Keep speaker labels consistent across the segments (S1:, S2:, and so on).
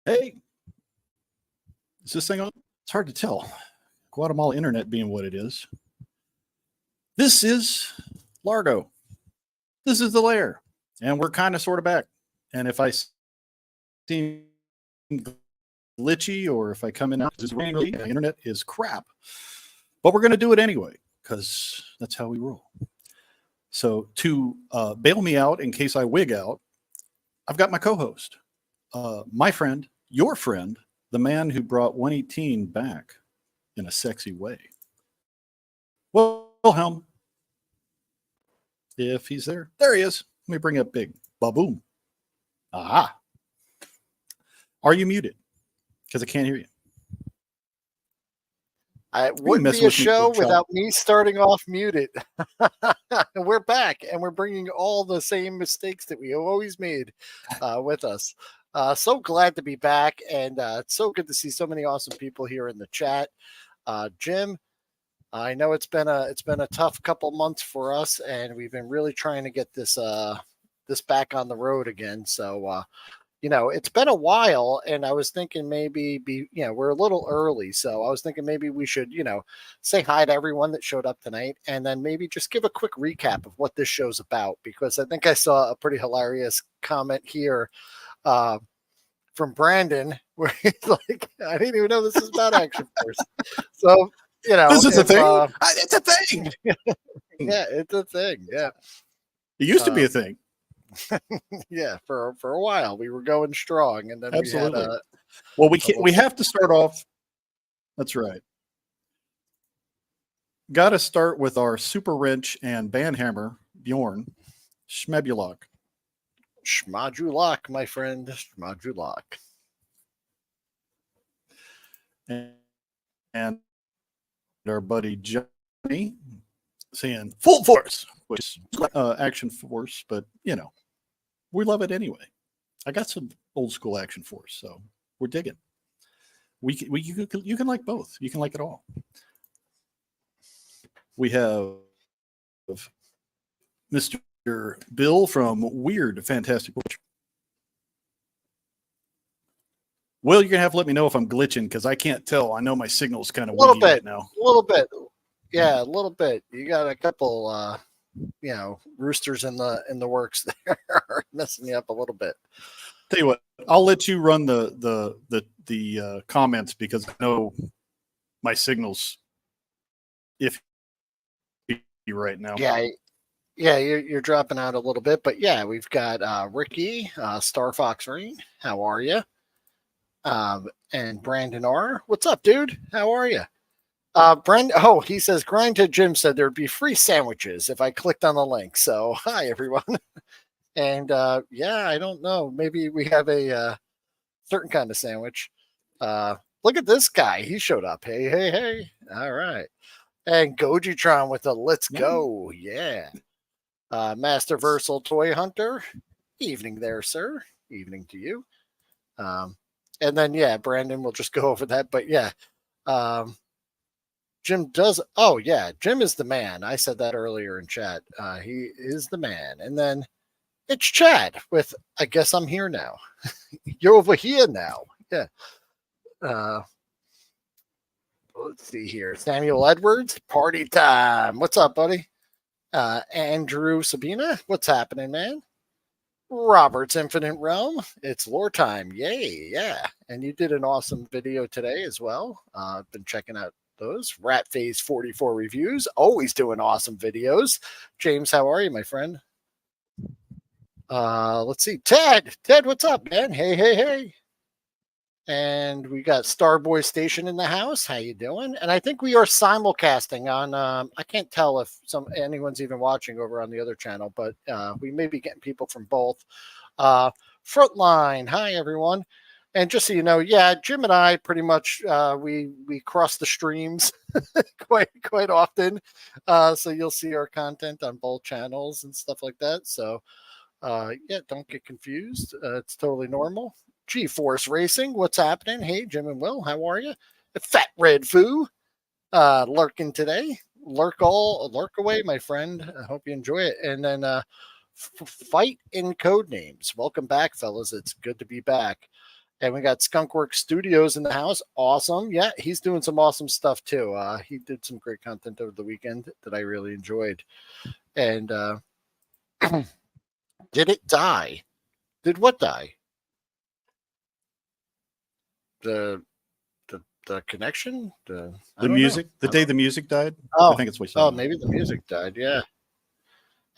S1: Hey, is this thing on? It's hard to tell. Guatemala internet being what it is. This is Largo. This is the lair. And we're kind of sort of back. And if I seem glitchy or if I come in out, the internet is crap. But we're going to do it anyway because that's how we roll. So to bail me out in case I wig out, I've got my co-host, my friend, your friend, the man who brought 118 back in a sexy way. Wilhelm, if he's there. There he is. Let me bring up big. Ba-boom. Aha. Are you muted? Because I can't hear you.
S2: It wouldn't be a show without me starting off muted. We're back, and we're bringing all the same mistakes that we always made with us. So glad to be back, and it's so good to see so many awesome people here in the chat. Jim, I know it's been a tough couple months for us, and we've been really trying to get this back on the road again. So it's been a while, and I was thinking maybe we're a little early, so I was thinking maybe we should say hi to everyone that showed up tonight, and then maybe just give a quick recap of what this show's about, because I think I saw a pretty hilarious comment here from Brandon where he's like, I didn't even know this is about Action Force. So
S1: this is a thing. It's a thing.
S2: Yeah, it's a thing. Yeah,
S1: it used to be a thing.
S2: Yeah, for a while we were going strong, and then
S1: absolutely. We have to start off. That's right. Got to start with our super wrench and bandhammer Bjorn Schmebulok.
S2: Schmajulak, my friend, Schmajulak.
S1: And our buddy Johnny saying full force, which is Action Force, but we love it anyway. I got some old school Action Force, so we're digging. You can like both. You can like it all. We have Mr. Bill from Weird Fantastic Force. Well, you're gonna have to let me know if I'm glitching because I can't tell. I know my signal's kind of wiggy right now.
S2: A little bit. Yeah, a little bit. You got a couple roosters in the works there messing you up a little bit.
S1: Tell you what, I'll let you run the comments because I know my signal's iffy right now.
S2: Yeah, you're dropping out a little bit, but yeah, we've got Ricky, Star Fox Rain. How are you? And Brandon R. What's up, dude? How are you? He says Grind to Jim said there'd be free sandwiches if I clicked on the link. So hi everyone. And I don't know. Maybe we have a certain kind of sandwich. Look at this guy. He showed up. Hey. All right. And Gojitron with a let's go. Yeah. Master Versal Toy Hunter. Evening there, sir. Evening to you. And then Brandon will just go over that. But Jim does. Oh, yeah. Jim is the man. I said that earlier in chat. He is the man. And then it's Chad with, I guess I'm here now. You're over here now. Yeah. Let's see here. Samuel Edwards, party time. What's up, buddy? Andrew Sabina, what's happening, man? Robert's Infinite Realm. It's lore time. Yay. Yeah. And you did an awesome video today as well. I've been checking out those. Rat Phase 44 reviews. Always doing awesome videos. James, how are you, my friend? Let's see. Ted, what's up, man? Hey. And we got Starboy Station in the house. How you doing? And I think we are simulcasting on, I can't tell if anyone's even watching over on the other channel, but we may be getting people from both. Frontline. Hi, everyone. And just so you know, Jim and I pretty much, we cross the streams quite often. So you'll see our content on both channels and stuff like that. So don't get confused. It's totally normal. G-Force Racing, what's happening? Hey, Jim and Will, how are you? Fat Red Foo, lurking today. Lurk away, my friend. I hope you enjoy it. And then Fight in Code Names. Welcome back, fellas. It's good to be back. And we got Skunkworks Studios in the house. Awesome. Yeah, he's doing some awesome stuff too. He did some great content over the weekend that I really enjoyed. And did it die? Did what die? The connection?
S1: The music? The day the music died?
S2: Oh,
S1: I think it's what you said.
S2: maybe the music died. Yeah.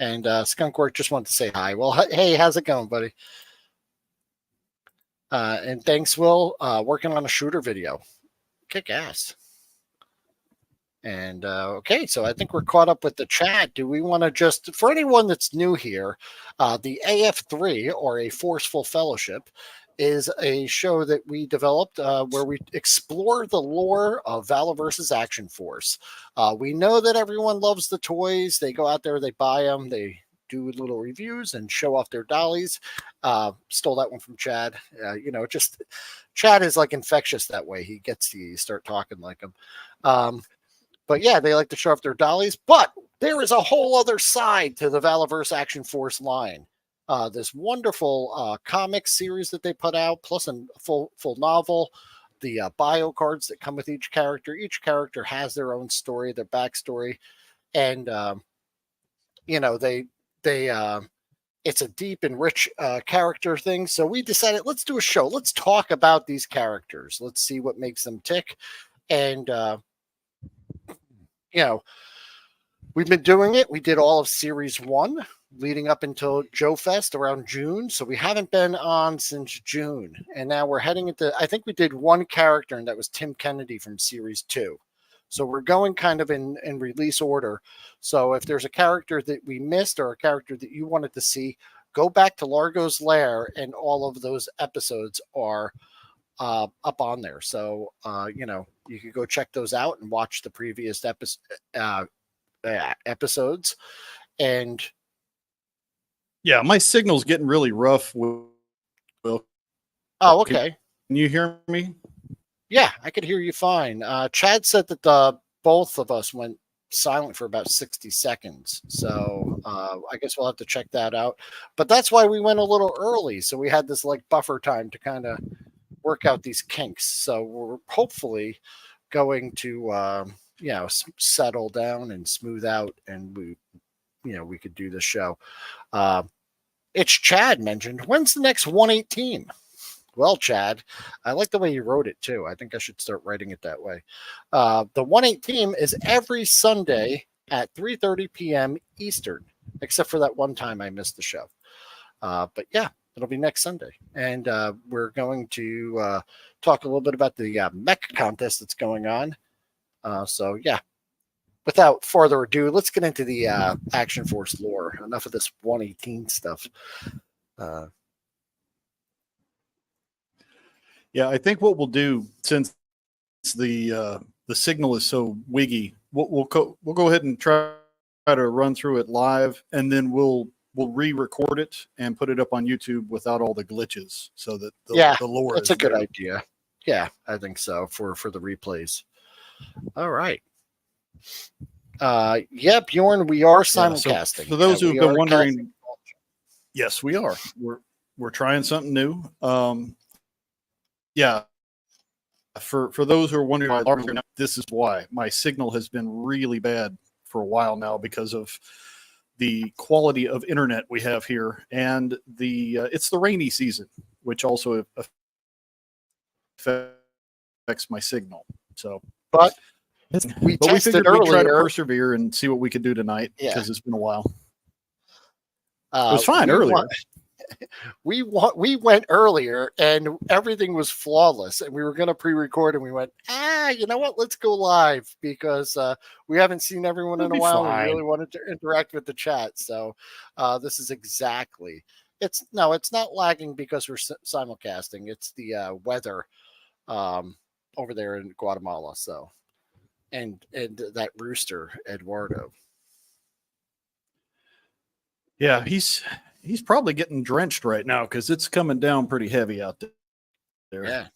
S2: And Skunkwork just wanted to say hi. Well, hey, how's it going, buddy? And thanks, Will. Working on a shooter video. Kick ass. And okay, so I think we're caught up with the chat. Do we want to just, for anyone that's new here, the AF3 or a Forceful Fellowship is a show that we developed where we explore the lore of Valor versus Action Force. We know that everyone loves the toys. They go out there, they buy them, they do little reviews and show off their dollies. Stole that one from Chad. Just Chad is like infectious that way. He gets you start talking like him. But yeah, they like to show off their dollies. But there is a whole other side to the Valorverse Action Force line. This wonderful comic series that they put out, plus a full novel, the bio cards that come with each character. Each character has their own story, their backstory, and it's a deep and rich character thing. So we decided, let's do a show. Let's talk about these characters. Let's see what makes them tick, and we've been doing it. We did all of Series 1 leading up until Joe Fest around June. So we haven't been on since June. And now we're heading into, I think we did one character, and that was Tim Kennedy from Series 2. So we're going kind of in release order. So if there's a character that we missed or a character that you wanted to see, go back to Largo's Lair, and all of those episodes are up on there. So, you could go check those out and watch the previous episodes. And
S1: yeah, my signal's getting really rough. Will.
S2: Oh, okay.
S1: Can you hear me?
S2: Yeah, I could hear you fine. Chad said that both of us went silent for about 60 seconds. So I guess we'll have to check that out. But that's why we went a little early. So we had this like buffer time to kind of work out these kinks. So we're hopefully going to settle down and smooth out, and we could do the show. It's Chad mentioned, when's the next 118? Well, Chad, I like the way you wrote it too. I think I should start writing it that way. The 118 is every Sunday at 3:30 p.m. Eastern, except for that one time I missed the show. But yeah, it'll be next Sunday. And we're going to talk a little bit about the mech contest that's going on. So yeah, without further ado, let's get into the Action Force lore. Enough of this 118 stuff.
S1: Yeah, I think what we'll do, since the signal is so wiggy, we'll go ahead and try to run through it live, and then we'll re-record it and put it up on YouTube without all the glitches, so that the lore
S2: that's
S1: is
S2: a good idea. Yeah, I think so for the replays. All right. Bjorn, we are simulcasting.
S1: So for those who have been wondering, yes, we are. We're trying something new. For those who are wondering, this is why my signal has been really bad for a while now, because of the quality of internet we have here, and it's the rainy season, which also affects my signal. So,
S2: but we
S1: figured we'd try to persevere and see what we could do tonight, because it's been a while. It was fine earlier.
S2: We went earlier and everything was flawless, and we were going to pre-record, and we went, you know what? Let's go live, because we haven't seen everyone in a while. We really wanted to interact with the chat. So this is exactly. It's not lagging because we're simulcasting. It's the weather over there in Guatemala. So, and that rooster, Eduardo.
S1: Yeah, he's probably getting drenched right now, because it's coming down pretty heavy out there.
S2: Yeah.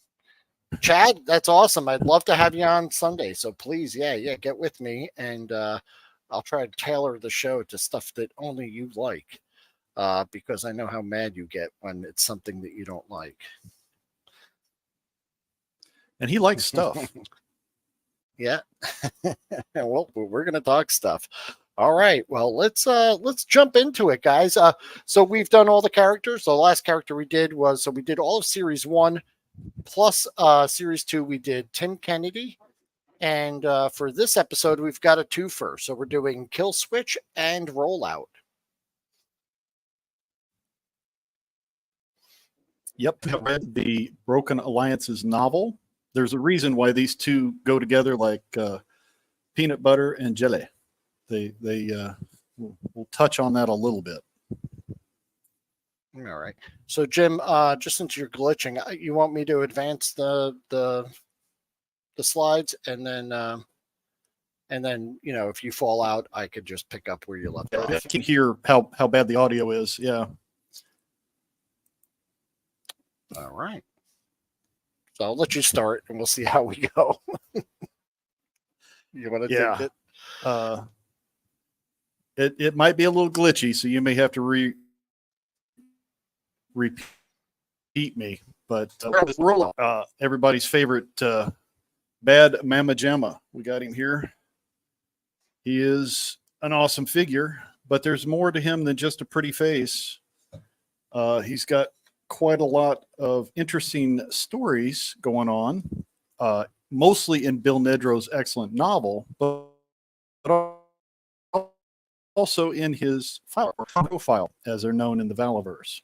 S2: Chad, that's awesome. I'd love to have you on Sunday. So please, get with me, and I'll try to tailor the show to stuff that only you like, because I know how mad you get when it's something that you don't like.
S1: and he likes stuff.
S2: Yeah. Well, we're going to talk stuff. All right. Well, let's jump into it, guys. So we've done all the characters. The last character we did was, so we did all of series 1 plus series 2. We did Tim Kennedy. And for this episode, we've got a twofer. So we're doing Kill-Switch and Rollout.
S1: Yep, I read the Broken Alliances novel. There's a reason why these two go together like peanut butter and jelly. We'll touch on that a little bit.
S2: All right. So Jim, just since you're glitching, you want me to advance the slides, and then if you fall out, I could just pick up where you left off.
S1: I can hear how bad the audio is. Yeah.
S2: All right. So I'll let you start, and we'll see how we go. You want to take it?
S1: It might be a little glitchy, so you may have to repeat me. But everybody's favorite Bad Mama Jamma. We got him here. He is an awesome figure, but there's more to him than just a pretty face. He's got quite a lot of interesting stories going on, mostly in Bill Nedro's excellent novel, but also in his profile, as they're known in the Valaverse.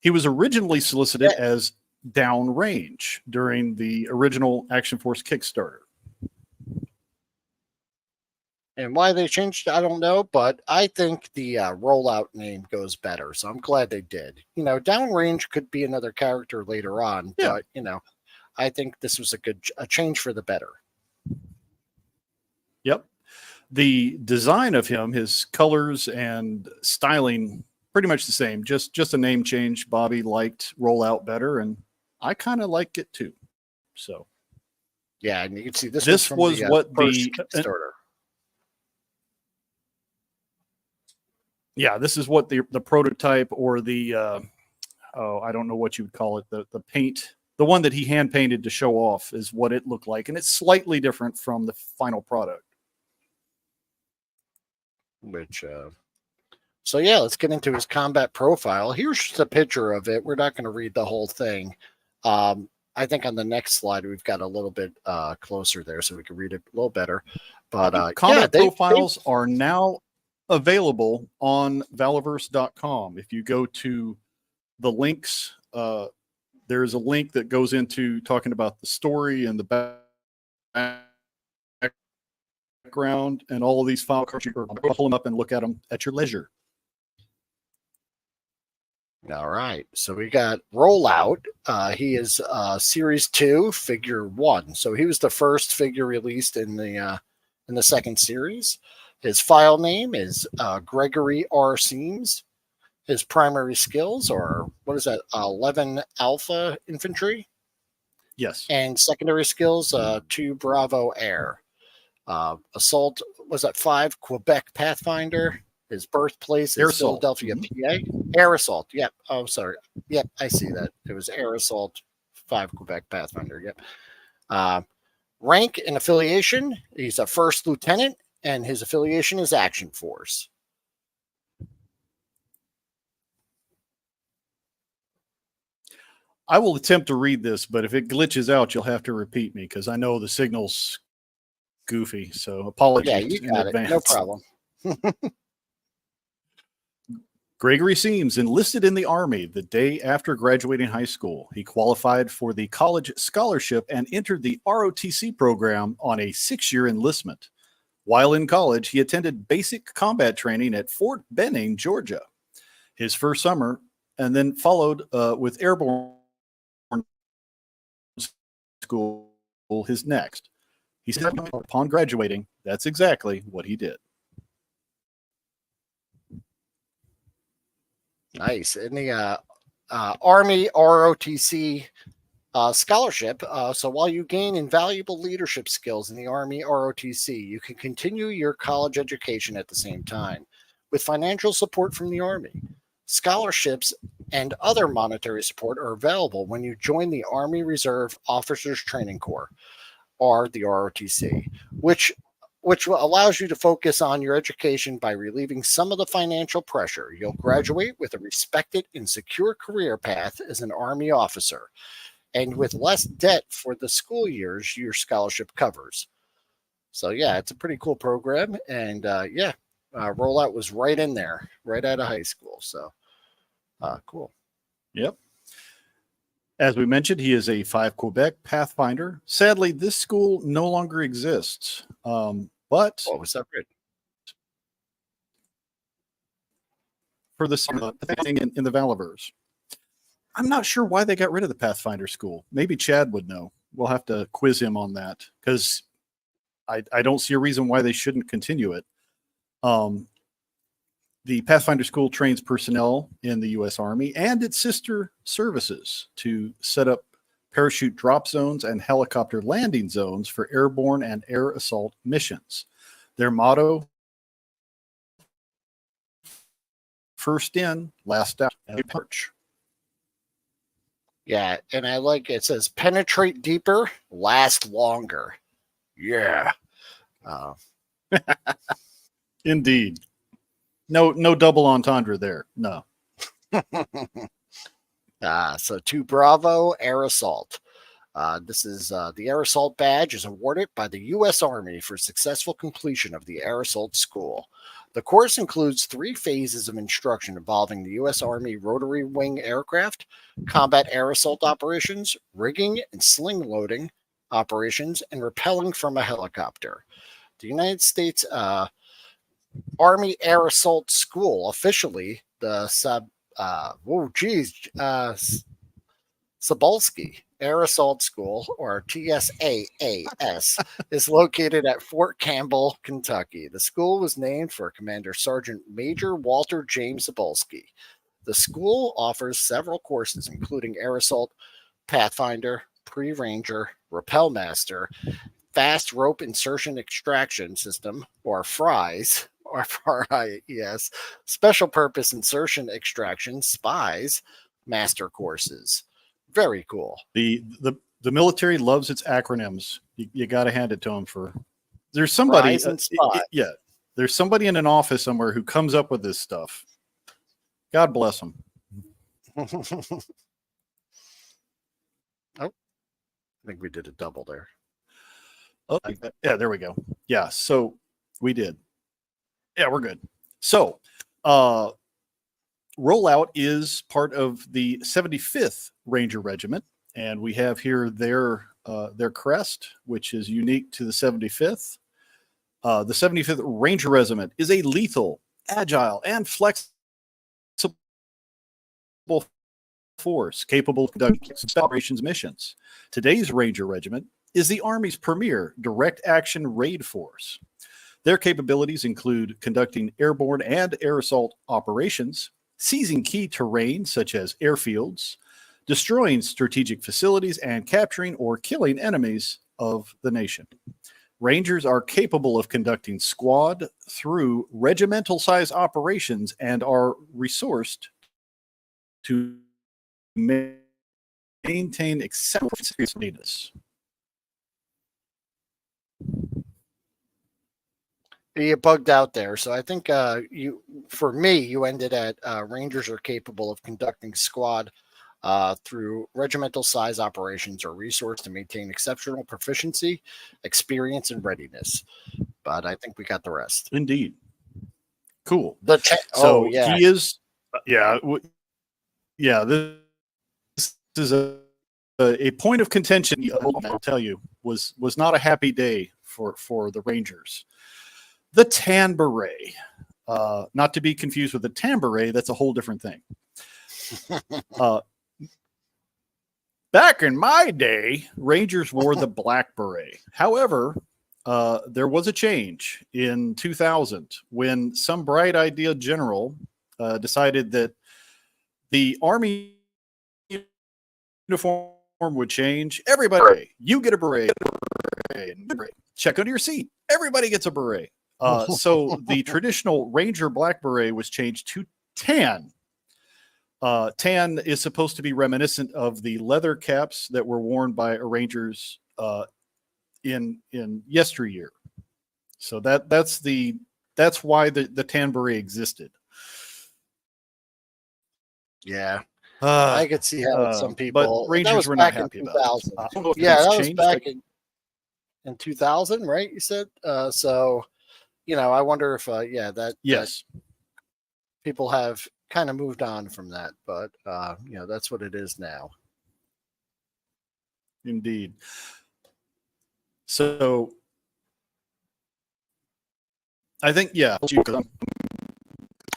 S1: He was originally solicited as Downrange during the original Action Force Kickstarter.
S2: And why they changed, I don't know, but I think the Rollout name goes better. So I'm glad they did. Downrange could be another character later on, but I think this was a change for the better.
S1: Yep. The design of him, his colors and styling, pretty much the same. Just a name change. Bobby liked Rollout better, and I kind of like it too. So,
S2: yeah, and you can see this
S1: was what the
S2: Kickstarter.
S1: Yeah, this is what the prototype, or the I don't know what you would call it, the paint, the one that he hand painted to show off, is what it looked like, and it's slightly different from the final product.
S2: So yeah, let's get into his combat profile. Here's just a picture of it. We're not going to read the whole thing. I think on the next slide we've got a little bit closer there, so we can read it a little better. But
S1: combat profiles are now available on Valaverse.com. If you go to the links, there's a link that goes into talking about the story and the background and all of these file cards. You can pull them up and look at them at your leisure.
S2: All right, so we got Rollout. He is Series 2, Figure 1. So he was the first figure released in the second series. His file name is Gregory R. Seams. His primary skills are, 11 Alpha Infantry?
S1: Yes.
S2: And secondary skills, 2 Bravo Air. Assault, 5 Quebec Pathfinder. His birthplace is Philadelphia, PA. Air Assault, yep. Oh, sorry. Yep, I see that. It was Air Assault, 5 Quebec Pathfinder, yep. Rank and affiliation, he's a first lieutenant, and his affiliation is Action Force.
S1: I will attempt to read this, but if it glitches out, you'll have to repeat me, because I know the signal's goofy. So apologies.
S2: Yeah, you got it. No problem.
S1: Gregory Seams enlisted in the Army the day after graduating high school. He qualified for the college scholarship and entered the ROTC program on a 6-year enlistment. While in college, he attended basic combat training at Fort Benning, Georgia, his first summer, and then followed with airborne school his next. He said upon graduating, that's exactly what he did.
S2: Nice. In the Army ROTC scholarship, so while you gain invaluable leadership skills in the Army ROTC, you can continue your college education at the same time with financial support from the Army. Scholarships and other monetary support are available when you join the Army Reserve Officers Training Corps, or the ROTC, which allows you to focus on your education by relieving some of the financial pressure. You'll graduate with a respected and secure career path as an Army officer, and with less debt for the school years your scholarship covers. So yeah, it's a pretty cool program, and Rollout was right in there, right out of high school. So cool.
S1: Yep. As we mentioned, he is a 5 Quebec Pathfinder. Sadly, this school no longer exists. But
S2: what was that?
S1: For the thing in the Valivers, I'm not sure why they got rid of the Pathfinder school. Maybe Chad would know. We'll have to quiz him on that, because I don't see a reason why they shouldn't continue it. The Pathfinder School trains personnel in the U.S. Army and its sister services to set up parachute drop zones and helicopter landing zones for airborne and air assault missions. Their motto, first in, last out, and perch.
S2: Yeah, and I like it says penetrate deeper, last longer. Yeah.
S1: Indeed. No double entendre there. No.
S2: So 2 Bravo Air Assault. This is the Air Assault badge is awarded by the U.S. Army for successful completion of the Air Assault School. The course includes 3 phases of instruction involving the U.S. Army rotary wing aircraft, combat air assault operations, rigging and sling loading operations, and repelling from a helicopter. The United States Army Air Assault School, officially the Cebulski Air Assault School, or TSAAS, is located at Fort Campbell, Kentucky. The school was named for Commander Sergeant Major Walter James Cebulski. The school offers several courses, including Air Assault, Pathfinder, Pre-Ranger, Rappel Master, Fast Rope Insertion Extraction System, or FRIES, or FRIES, Special Purpose Insertion Extraction, SPIES, Master courses. Very cool.
S1: The military loves its acronyms. You got to hand it to them. There's somebody, there's somebody in an office somewhere who comes up with this stuff. God bless them.
S2: Oh, I think we did a double there.
S1: Oh, yeah, there we go. Yeah, so we did. Yeah, we're good. So, Rollout is part of the 75th Ranger Regiment, and we have here their crest, which is unique to the 75th. The 75th Ranger Regiment is a lethal, agile, and flexible force capable of conducting operations missions. Today's Ranger Regiment is the Army's premier direct action raid force. Their capabilities include conducting airborne and air assault operations, seizing key terrain such as airfields, destroying strategic facilities, and capturing or killing enemies of the nation. Rangers are capable of conducting squad through regimental size operations and are resourced to maintain exceptional readiness.
S2: You bugged out there, so I think you ended at Rangers are capable of conducting squad through regimental size operations or resource to maintain exceptional proficiency, experience, and readiness. But I think we got the rest.
S1: Indeed. Cool.
S2: He
S1: is, this is a point of contention. I'll tell you, was not a happy day for the Rangers. The tan beret, not to be confused with the tambouret. That's a whole different thing. Back in my day, Rangers wore the black beret. However, there was a change in 2000 when some bright idea general decided that the Army uniform would change. Everybody, you get a beret. Check under your seat. Everybody gets a beret. So the traditional Ranger black beret was changed to tan. Tan is supposed to be reminiscent of the leather caps that were worn by arrangers in yesteryear. So that's why the tan beret existed.
S2: Yeah. I could see how some people.
S1: But Rangers were not happy about it. I don't know if
S2: yeah, that was
S1: changed.
S2: back in 2000, right? You said so. I wonder if that
S1: yes,
S2: that people have kind of moved on from that, but that's what it is now.
S1: Indeed. So I think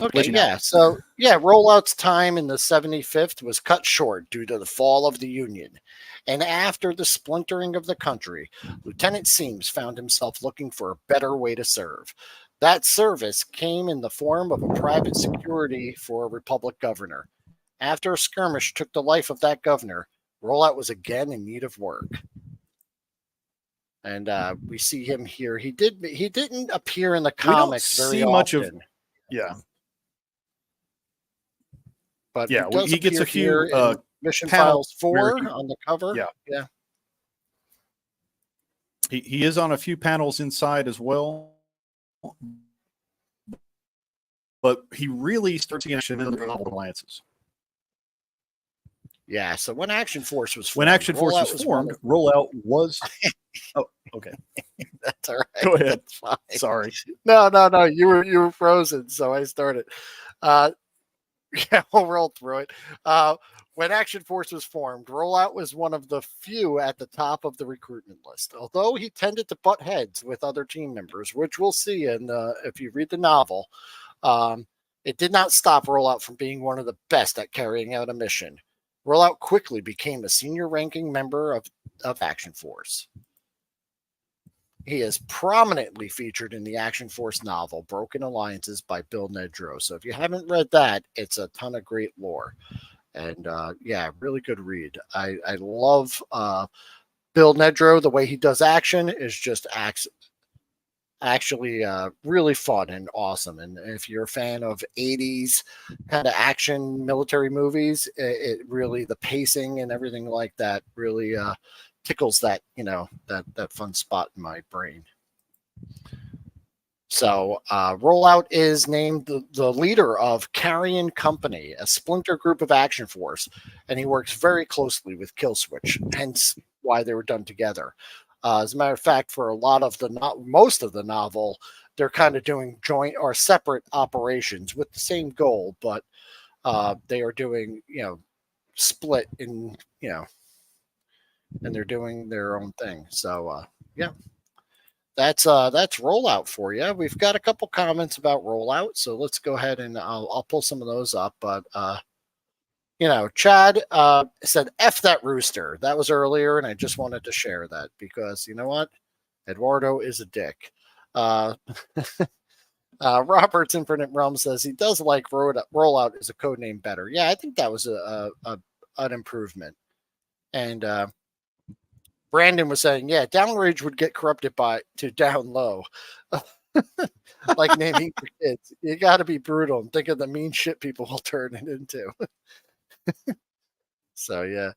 S2: Okay, yeah. So, Rollout's time in the 75th was cut short due to the fall of the Union. And after the splintering of the country, Lieutenant Seams found himself looking for a better way to serve. That service came in the form of a private security for a Republic governor. After a skirmish took the life of that governor, Rollout was again in need of work. And we see him here. He didn't appear in the comics very often.
S1: Much of, yeah.
S2: But
S1: he gets a few
S2: Mission Files 4 on the cover.
S1: Yeah. He is on a few panels inside as well. But he really starts getting action in the alliances.
S2: Yeah, so when Action Force was formed,
S1: Rollout was oh, okay.
S2: That's all right.
S1: Go ahead.
S2: That's fine.
S1: Sorry.
S2: No. You were frozen, so I started. We'll roll through it. When Action Force was formed, Rollout was one of the few at the top of the recruitment list. Although he tended to butt heads with other team members, which we'll see if you read the novel, it did not stop Rollout from being one of the best at carrying out a mission. Rollout quickly became a senior-ranking member of Action Force. He is prominently featured in the Action Force novel, Broken Alliances by Bill Nedrow. So if you haven't read that, it's a ton of great lore. And really good read. I love Bill Nedrow. The way he does action is just actually really fun and awesome. And if you're a fan of 80s kind of action military movies, it really, the pacing and everything like that really tickles that that fun spot in my brain. So Rollout is named the leader of Carrion Company, a splinter group of Action Force, and he works very closely with Kill-Switch, hence why they were done together. As a matter of fact, for most of the novel, they're kind of doing joint or separate operations with the same goal, but they are doing split in and they're doing their own thing. So that's Rollout for you. We've got a couple comments about Rollout, so let's go ahead and I'll pull some of those up. But Chad said F that rooster. That was earlier, and I just wanted to share that because you know what, Eduardo is a dick. Robert's Infinite Realm says he does like Rollout as a code name better. Yeah, I think that was an improvement. And Brandon was saying, downrange would get corrupted to down low. Like naming for kids. You got to be brutal and think of the mean shit people will turn it into. So, yeah.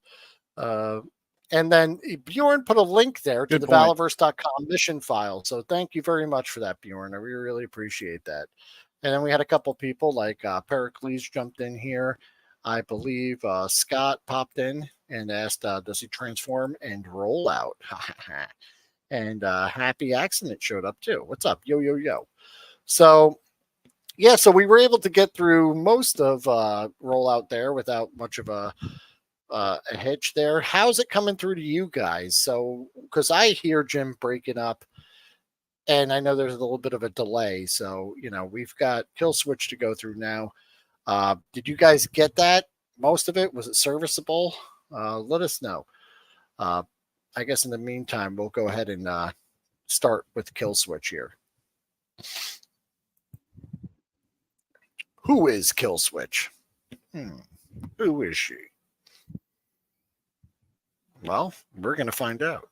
S2: And then Bjorn put a link there to the Valaverse.com mission file. So thank you very much for that, Bjorn. I really appreciate that. And then we had a couple people like Pericles jumped in here. I believe Scott popped in and asked, does he transform and roll out? And Happy Accident showed up too. What's up? Yo. So, so we were able to get through most of Rollout there without much of a hitch there. How's it coming through to you guys? So, because I hear Jim breaking up, and I know there's a little bit of a delay. So, we've got Kill-Switch to go through now. Did you guys get that? Most of it? Was it serviceable? Let us know. I guess in the meantime, we'll go ahead and start with Kill-Switch here. Who is Kill-Switch? Who is she? Well, we're going to find out.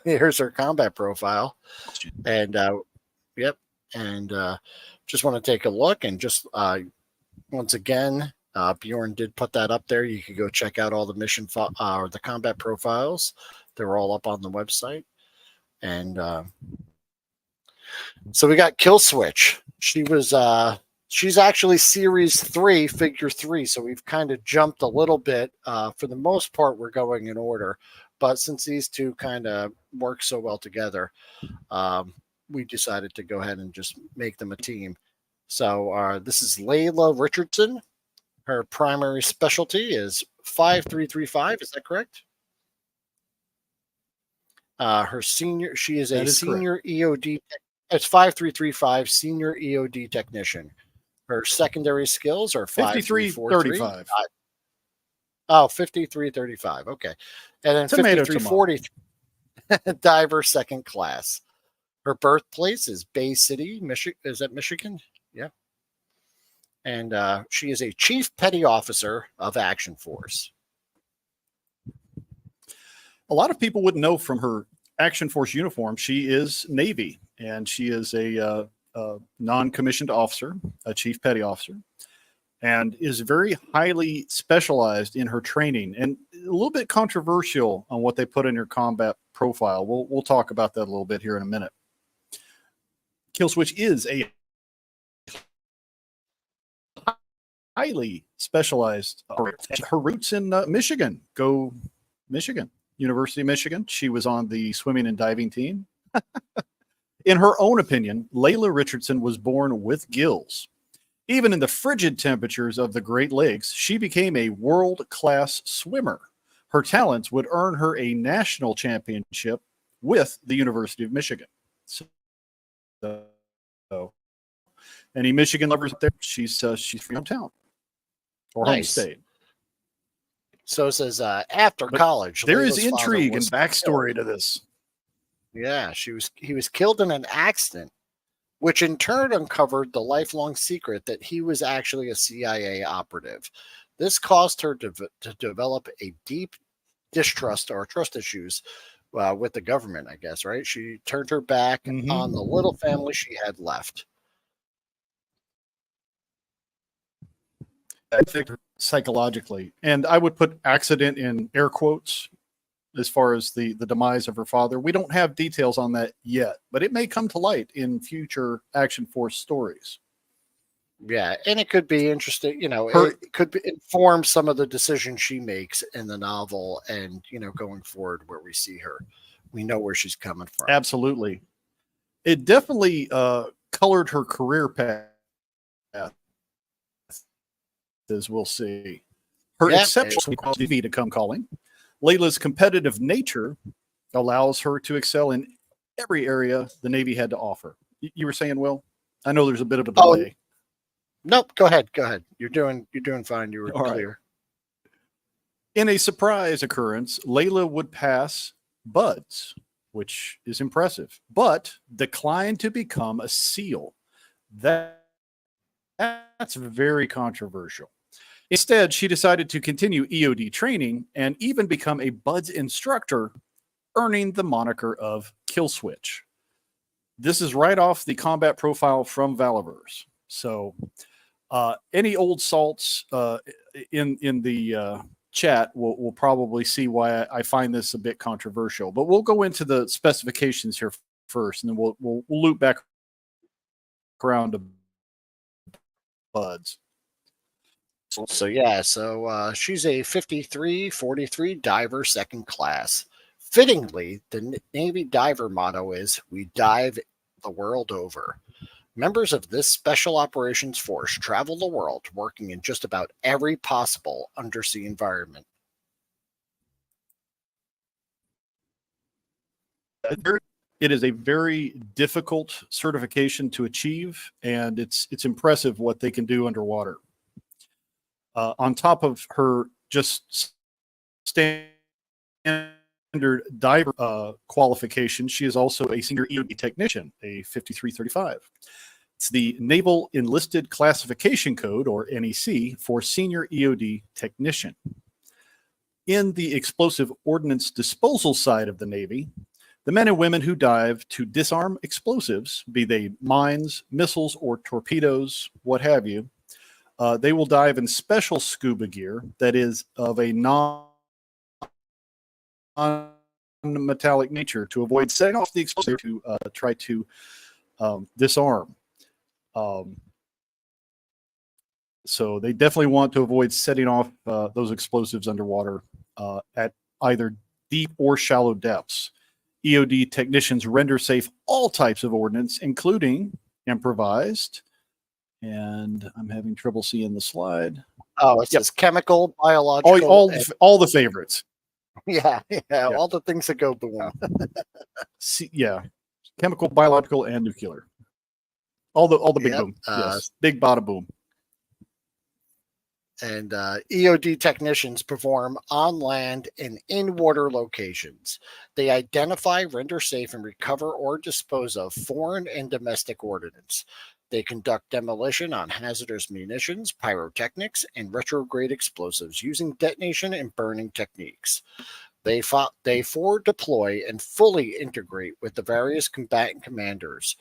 S2: Here's her combat profile. And, and just want to take a look and just once again, Bjorn did put that up there. You could go check out all the mission or the combat profiles. They're all up on the website. And so we got Kill-Switch. She's actually Series 3, Figure 3. So we've kind of jumped a little bit. For the most part, we're going in order. But since these two kind of work so well together, we decided to go ahead and just make them a team. So this is Layla Richardson. Her primary specialty is 5335. Is that correct? She is a senior correct. EOD. It's 5335, senior EOD technician. Her secondary skills are
S1: 5335.
S2: Oh, 5335. Okay. And then 5343, diver second class. Her birthplace is Bay City, Michigan. Is that Michigan? Yeah. And she is a chief petty officer of Action Force.
S1: A lot of people wouldn't know from her Action Force uniform, she is Navy, and she is a non-commissioned officer, a chief petty officer, and is very highly specialized in her training, and a little bit controversial on what they put in her combat profile. We'll talk about that a little bit here in a minute. Kill-Switch is a highly specialized. Her roots in Michigan. Go Michigan. University of Michigan. She was on the swimming and diving team. In her own opinion, Layla Richardson was born with gills. Even in the frigid temperatures of the Great Lakes, she became a world-class swimmer. Her talents would earn her a national championship with the University of Michigan. So any Michigan lovers up there, she's from hometown or home state.
S2: So it says after college,
S1: there is intrigue and backstory to this.
S2: Yeah, he was killed in an accident, which in turn uncovered the lifelong secret that he was actually a CIA operative. This caused her to develop a deep distrust or trust issues with the government, I guess, right? She turned her back on the little family she had left.
S1: I think psychologically, and I would put accident in air quotes as far as the demise of her father. We don't have details on that yet, but it may come to light in future Action Force stories.
S2: Yeah, and it could be interesting, it could inform some of the decisions she makes in the novel and, going forward where we see her. We know where she's coming from.
S1: Absolutely. It definitely colored her career path, as we'll see. Her exceptional quality to come calling. Layla's competitive nature allows her to excel in every area the Navy had to offer. You were saying, Will? I know there's a bit of a delay.
S2: Nope. Go ahead. You're doing fine. You were clear.
S1: Right. In a surprise occurrence, Layla would pass BUDS, which is impressive, but declined to become a SEAL. That's very controversial. Instead, she decided to continue EOD training and even become a BUDS instructor, earning the moniker of Kill-Switch. This is right off the combat profile from Valiverse. So any old salts in the chat will probably see why I find this a bit controversial. But we'll go into the specifications here first, and then we'll loop back around to BUDS.
S2: So she's a 5343 diver second class. Fittingly, the Navy diver motto is, "We dive the world over." Members of this special operations force travel the world working in just about every possible undersea environment.
S1: It is a very difficult certification to achieve, and it's impressive what they can do underwater. On top of her just standard diver qualification, she is also a senior EOD technician, a 5335. It's the Naval Enlisted Classification Code, or NEC, for senior EOD technician. In the explosive ordnance disposal side of the Navy, the men and women who dive to disarm explosives, be they mines, missiles, or torpedoes, what have you, They will dive in special scuba gear that is of a non-metallic nature to avoid setting off the explosive to try to disarm. So they definitely want to avoid setting off those explosives underwater at either deep or shallow depths. EOD technicians render safe all types of ordnance, including improvised. And I'm having trouble seeing the slide.
S2: Oh, it says chemical, biological.
S1: All the favorites.
S2: Yeah, all the things that go boom.
S1: Chemical, biological, and nuclear. All the big boom. Yes, big bada boom.
S2: And EOD technicians perform on land and in water locations. They identify, render safe, and recover or dispose of foreign and domestic ordnance. They conduct demolition on hazardous munitions, pyrotechnics, and retrograde explosives using detonation and burning techniques. They forward deploy and fully integrate with the various combatant commanders,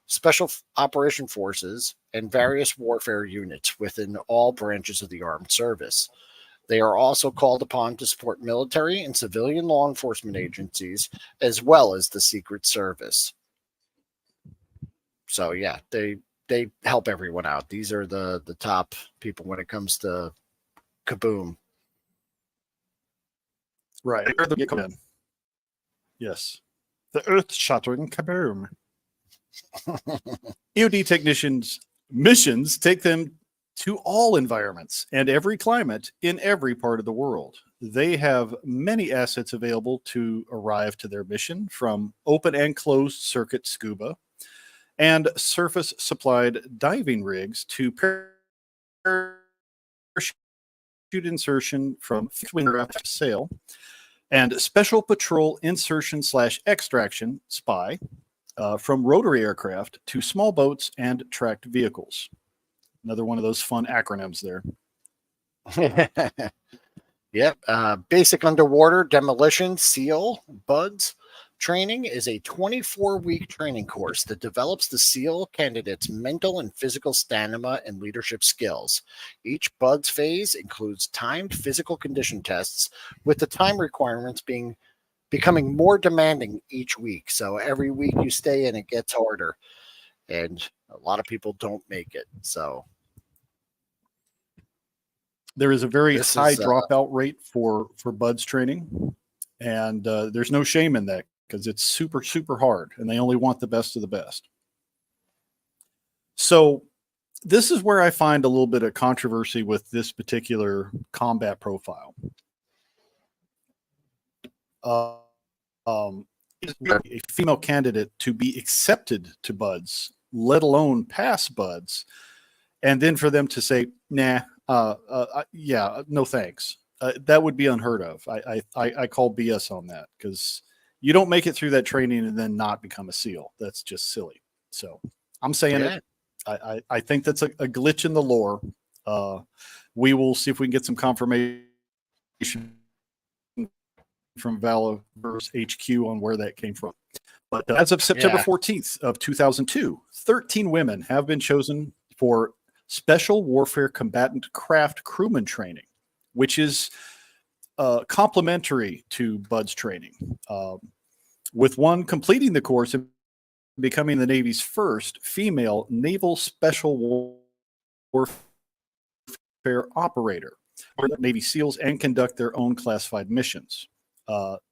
S2: special operation forces, and various warfare units within all branches of the armed service. They are also called upon to support military and civilian law enforcement agencies, as well as the Secret Service. So yeah, they help everyone out. These are the top people when it comes to kaboom.
S1: Right. Yes. The earth-shattering kaboom. EOD technicians' missions take them to all environments and every climate in every part of the world. They have many assets available to arrive to their mission, from open and closed circuit scuba and surface supplied diving rigs to parachute insertion from fixed wing aircraft sail and special patrol insertion / extraction spy from rotary aircraft to small boats and tracked vehicles. Another one of those fun acronyms there.
S2: Yep. Basic underwater demolition SEAL BUDS training is a 24-week training course that develops the SEAL candidates' mental and physical stamina and leadership skills. Each BUDS phase includes timed physical condition tests, with the time requirements becoming more demanding each week. So every week you stay in, it gets harder, and a lot of people don't make it. So
S1: there is a very high dropout rate for BUDS training, and there's no shame in that because it's super, super hard, and they only want the best of the best. So this is where I find a little bit of controversy with this particular combat profile. A female candidate to be accepted to BUDS, let alone pass BUDS, and then for them to say, nah, yeah, no thanks. That would be unheard of. I call BS on that, because you don't make it through that training and then not become a SEAL. That's just silly. So I'm saying it. I think that's a glitch in the lore. We will see if we can get some confirmation from Valaverse HQ on where that came from. But as of September 14th of 2002, 13 women have been chosen for Special Warfare Combatant Craft Crewman Training, which is complementary to BUDS training, with one completing the course and becoming the Navy's first female naval special warfare operator, where Navy SEALs and conduct their own classified missions.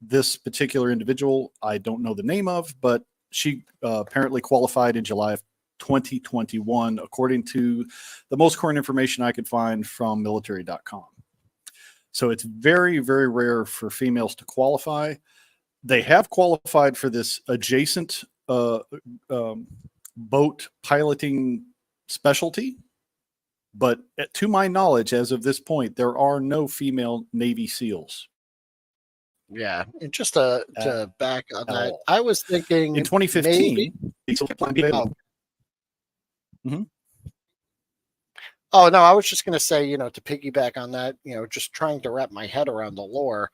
S1: This particular individual, I don't know the name of, but she apparently qualified in July of 2021, according to the most current information I could find from military.com. So it's very, very rare for females to qualify. They have qualified for this adjacent boat piloting specialty, but to my knowledge, as of this point, there are no female Navy SEALs.
S2: Yeah, and just to back on that, I was thinking
S1: in 2015.
S2: Oh, no, I was just going to say, to piggyback on that, just trying to wrap my head around the lore.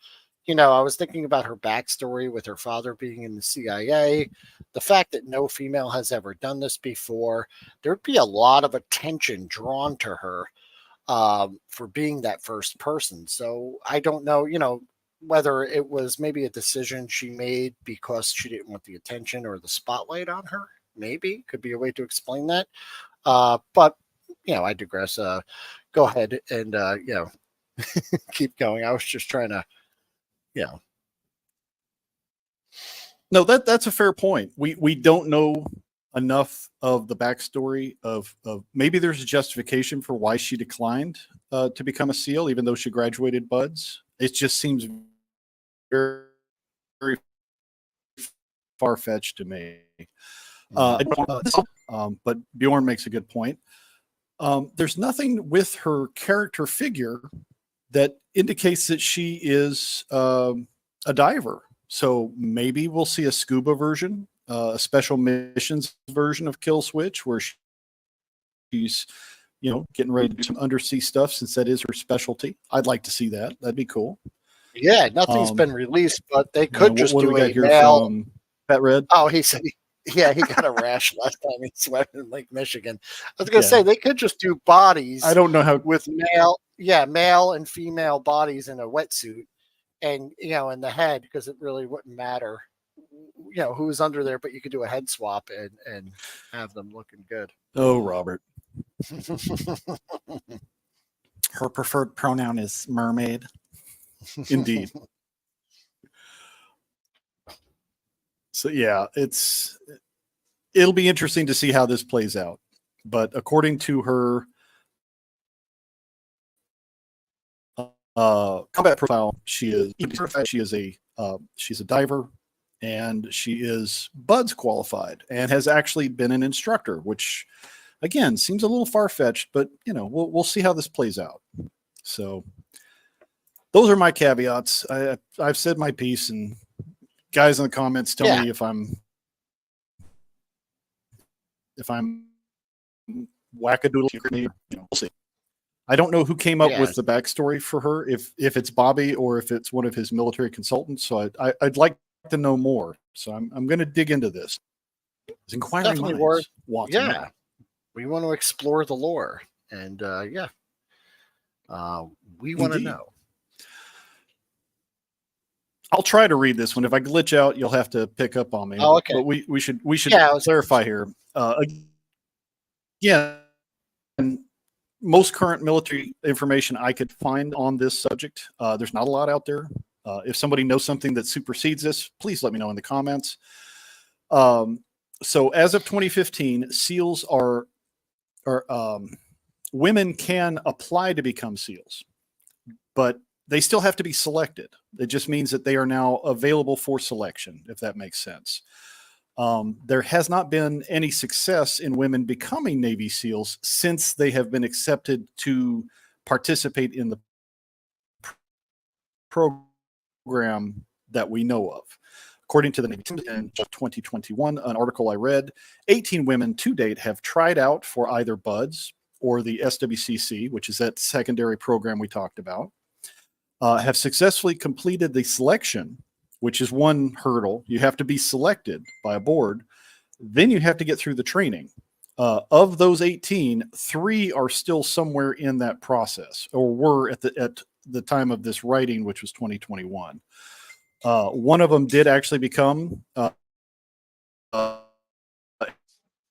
S2: I was thinking about her backstory with her father being in the CIA, the fact that no female has ever done this before. There'd be a lot of attention drawn to her for being that first person. So I don't know, whether it was maybe a decision she made because she didn't want the attention or the spotlight on her. Maybe could be a way to explain that. But I digress. Go ahead and keep going. I was just trying to,
S1: No, that's a fair point. We don't know enough of the backstory of maybe there's a justification for why she declined to become a SEAL, even though she graduated BUDS. It just seems very, very far-fetched to me. But Bjorn makes a good point. There's nothing with her character figure that indicates that she is a diver. So maybe we'll see a scuba version, a special missions version of Kill-Switch, where she's, getting ready to do some undersea stuff, since that is her specialty. I'd like to see that. That'd be cool.
S2: Yeah, nothing's been released, but they could just
S1: what
S2: do
S1: we got
S2: a
S1: here
S2: male.
S1: from Pat Red?
S2: Oh, he said he got a rash last time he swam in Lake Michigan. I was going to say they could just do bodies.
S1: I don't know how
S2: with male and female bodies in a wetsuit, and in the head, because it really wouldn't matter, who's under there, but you could do a head swap and have them looking good.
S1: Oh, Robert. Her preferred pronoun is mermaid. Indeed. So yeah, it'll be interesting to see how this plays out. But according to her combat profile, she's a diver, and she is BUDS qualified and has actually been an instructor, which again seems a little far-fetched, but we'll see how this plays out. So those are my caveats. I've said my piece, and guys in the comments tell me if I'm wackadoodle. We'll see. I don't know who came up with the backstory for her, if it's Bobby or if it's one of his military consultants. So I'd like to know more. So I'm going to dig into this. It's inquiring minds.
S2: Yeah, we want to explore the lore, and we want to know.
S1: I'll try to read this one. If I glitch out, you'll have to pick up on me.
S2: Oh, okay.
S1: But we should clarify here. Most current military information I could find on this subject. There's not a lot out there. If somebody knows something that supersedes this, please let me know in the comments. So as of 2015, SEALs are women can apply to become SEALs, but they still have to be selected. It just means that they are now available for selection, if that makes sense. There has not been any success in women becoming Navy SEALs since they have been accepted to participate in the program that we know of. According to the Navy in 2021, an article I read, 18 women to date have tried out for either BUDS or the SWCC, which is that secondary program we talked about, have successfully completed the selection, which is one hurdle. You have to be selected by a board. Then you have to get through the training. Of those 18, 3 are still somewhere in that process, or were at the time of this writing, which was 2021. One of them did actually become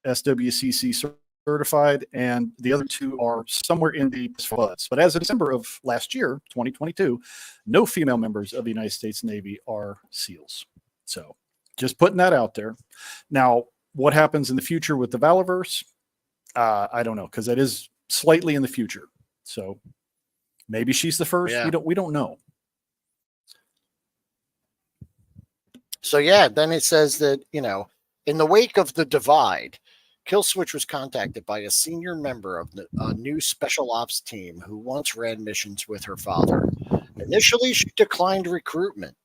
S1: SWCC certified, and the other 2 are somewhere in the BUDS. But as of December of last year, 2022, no female members of the United States Navy are SEALs. So just putting that out there. Now, what happens in the future with the Valiverse? I don't know, because that is slightly in the future. So maybe she's the first.
S2: Yeah.
S1: We don't know.
S2: So then it says that, in the wake of the divide, Kill-Switch was contacted by a senior member of a new special ops team who once ran missions with her father. Initially, she declined recruitment.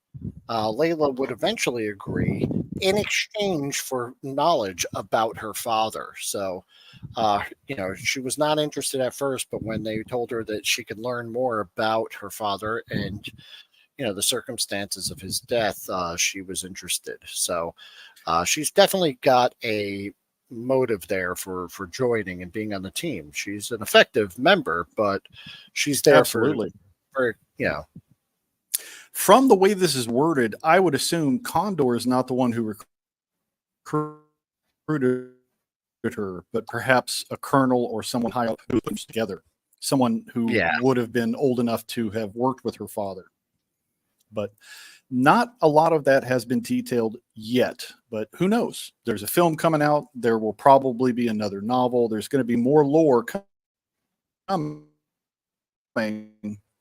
S2: Layla would eventually agree in exchange for knowledge about her father. So, she was not interested at first, but when they told her that she could learn more about her father and, the circumstances of his death, she was interested. So she's definitely got a motive there for joining and being on the team. She's an effective member, but she's there
S1: Absolutely.
S2: for
S1: From the way this is worded, I would assume Condor is not the one who recruited her, but perhaps a colonel or someone high up who put them together. Someone who would have been old enough to have worked with her father. But not a lot of that has been detailed yet, but who knows? There's a film coming out. There will probably be another novel. There's going to be more lore coming.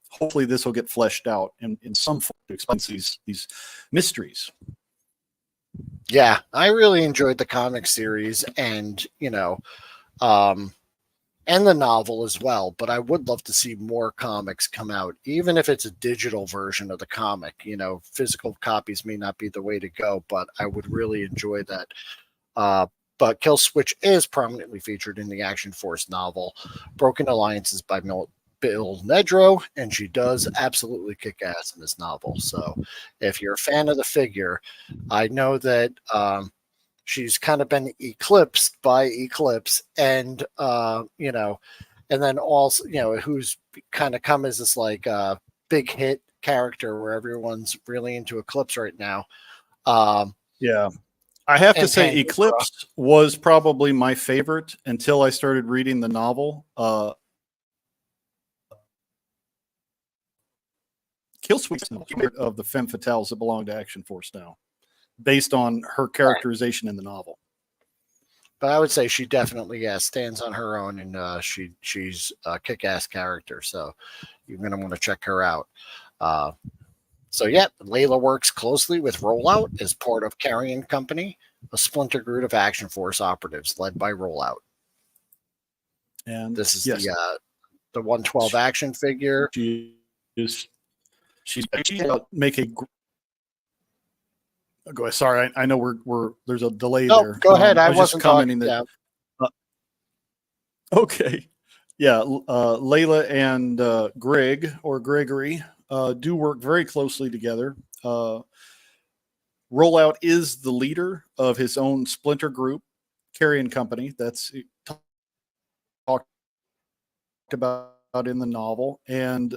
S1: Hopefully this will get fleshed out in some form to explain these mysteries.
S2: Yeah, I really enjoyed the comic series and, and the novel as well, but I would love to see more comics come out, even if it's a digital version of the comic. Physical copies may not be the way to go, but I would really enjoy that. But Kill-Switch is prominently featured in the Action Force novel, Broken Alliances by Bill Nedro, and she does absolutely kick ass in this novel. So if you're a fan of the figure, I know that she's kind of been eclipsed by Eclipse, and and then also who's kind of come as this like big hit character where everyone's really into Eclipse right now.
S1: Yeah, I have to say Eclipse was probably my favorite until I started reading the novel. Kill-Switch of the femme fatales that belong to Action Force now, based on her characterization in the novel.
S2: But I would say she definitely stands on her own, and she's a kick-ass character. So you're going to want to check her out. So Layla works closely with Rollout as part of Carrion Company, a splinter group of Action Force operatives led by Rollout. And this is the 112 action figure.
S1: She's make a. Go. Sorry, I know we're there's a delay there.
S2: Go ahead. I wasn't
S1: just commenting that. Okay, yeah. Layla and Greg or Gregory do work very closely together. Rollout is the leader of his own splinter group, Carrion Company. That's talked about in the novel, and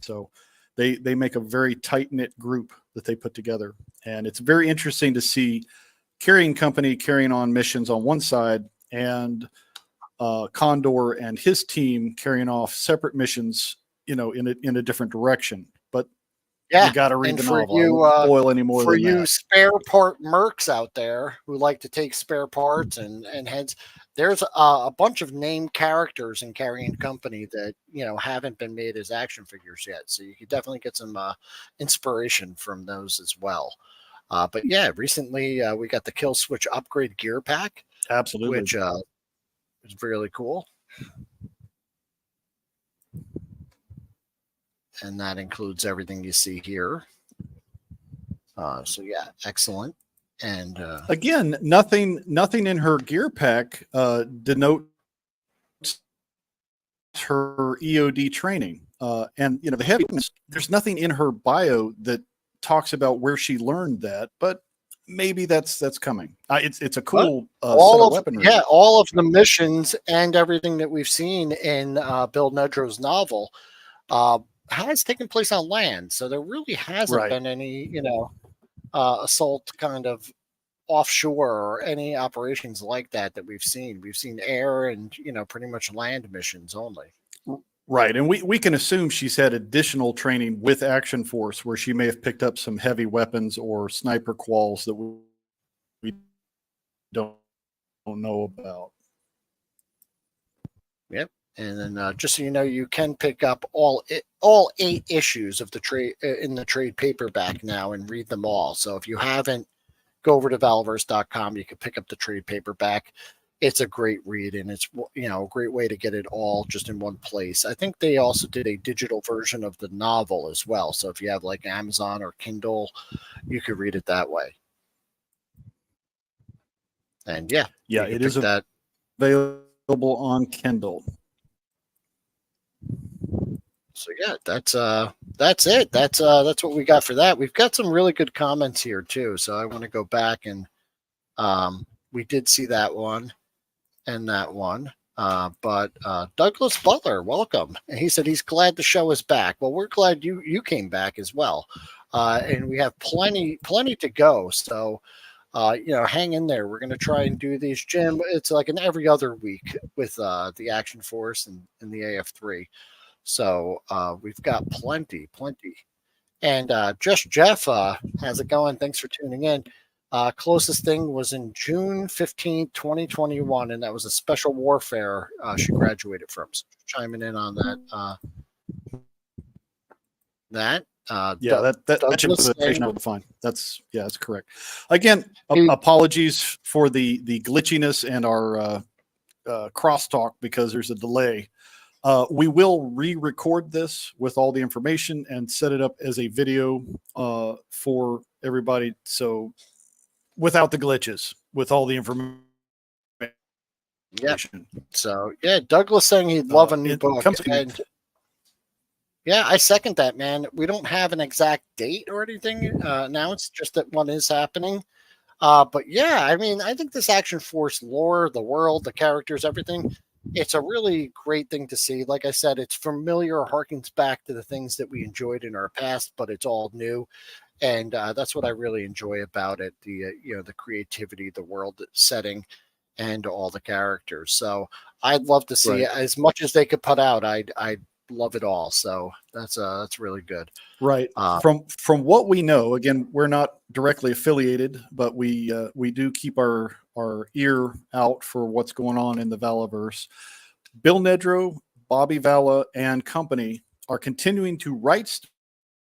S1: so. They make a very tight-knit group that they put together. And it's very interesting to see Carrion Company carrying on missions on one side and Condor and his team carrying off separate missions, in a different direction. But you got to read the novel. I won't spoil any more
S2: for
S1: than
S2: you
S1: that.
S2: Spare part mercs out there who like to take spare parts and heads, there's a bunch of named characters in Carrion Company that haven't been made as action figures yet. So you could definitely get some inspiration from those as well. But recently we got the Kill-Switch upgrade gear pack.
S1: Absolutely,
S2: which is really cool. And that includes everything you see here. Excellent. And
S1: again, nothing in her gear pack denotes her EOD training. And the heaviness, there's nothing in her bio that talks about where she learned that, but maybe that's coming. It's a cool
S2: all of
S1: weaponry.
S2: Yeah, all of the missions and everything that we've seen in Bill Nedro's novel has taken place on land. So there really hasn't been any, assault kind of offshore or any operations like that we've seen. We've seen air and, pretty much land missions only.
S1: Right. And we can assume she's had additional training with Action Force where she may have picked up some heavy weapons or sniper quals that we don't know about.
S2: Yep. And then just so you know, you can pick up all 8 issues of the trade in the trade paperback now and read them all. So if you haven't, go over to Valverse.com. You can pick up the trade paperback. It's a great read, and it's a great way to get it all just in one place. I think they also did a digital version of the novel as well. So if you have like Amazon or Kindle, you could read it that way. And it is
S1: available on Kindle.
S2: So that's it. That's what we got for that. We've got some really good comments here too. So I want to go back and we did see that one and that one. But Douglas Butler, welcome. And he said he's glad the show is back. Well, we're glad you came back as well. And we have plenty to go. So, hang in there. We're going to try and do these, Jim. It's like an every other week with the Action Force and the AF3. So we've got plenty. And just Jeff, how's it going? Thanks for tuning in. Closest thing was in June 15th, 2021, and that was a special warfare she graduated from. So chiming in on that.
S1: That should be fine. That's correct. Again, apologies for the glitchiness and our crosstalk because there's a delay. We will re-record this with all the information and set it up as a video for everybody. So without the glitches, with all the information.
S2: Yeah. So Douglas saying he'd love a new book. And yeah, I second that, man. We don't have an exact date or anything now. It's just that one is happening. But yeah, I mean, I think this Action Force lore, the world, the characters, everything, it's a really great thing to see. Like I said, it's familiar, harkens back to the things that we enjoyed in our past, but it's all new. And that's what I really enjoy about it. The creativity, the world setting, and all the characters. So I'd love to see it. As much as they could put out. I'd love it all. So that's really good.
S1: Right. From what we know, again, we're not directly affiliated, but we do keep our ear out for what's going on in the Valaverse. Bill Nedro, Bobby Vala, and company are continuing to write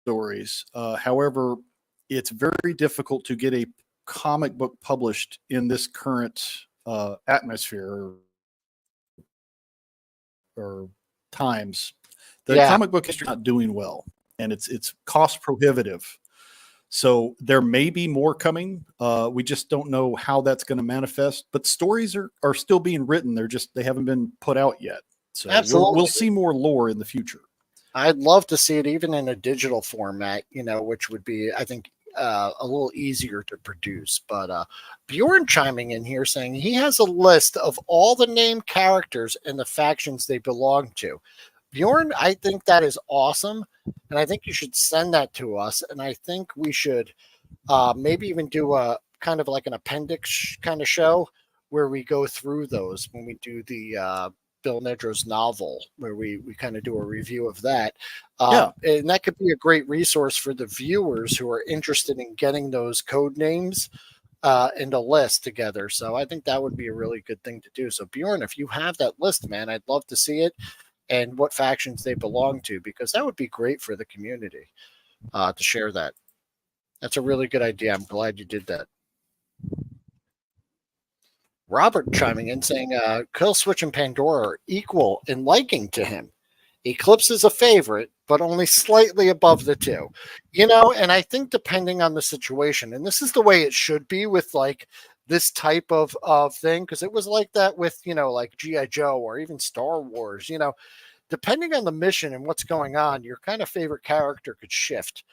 S1: stories. However, it's very difficult to get a comic book published in this current atmosphere or times. The comic book industry is not doing well, and it's cost prohibitive. So there may be more coming. We just don't know how that's going to manifest. But stories are still being written. They haven't been put out yet. So we'll see more lore in the future.
S2: I'd love to see it even in a digital format, which would be, I think, a little easier to produce. But Bjorn chiming in here saying he has a list of all the named characters and the factions they belong to. Bjorn, I think that is awesome, and I think you should send that to us. And I think we should maybe even do a kind of like an appendix kind of show where we go through those when we do the Bill Nedro's novel, where we kind of do a review of that. And that could be a great resource for the viewers who are interested in getting those code names and a list together. So I think that would be a really good thing to do. So Bjorn, if you have that list, man, I'd love to see it. And what factions they belong to, because that would be great for the community to share that. That's a really good idea. I'm glad you did that. Robert chiming in saying Kill-Switch and Pandora are equal in liking to him. Eclipse is a favorite, but only slightly above the two. And I think depending on the situation, and this is the way it should be with like this type of thing, because it was like that with, like G.I. Joe or even Star Wars, depending on the mission and what's going on, your kind of favorite character could shift,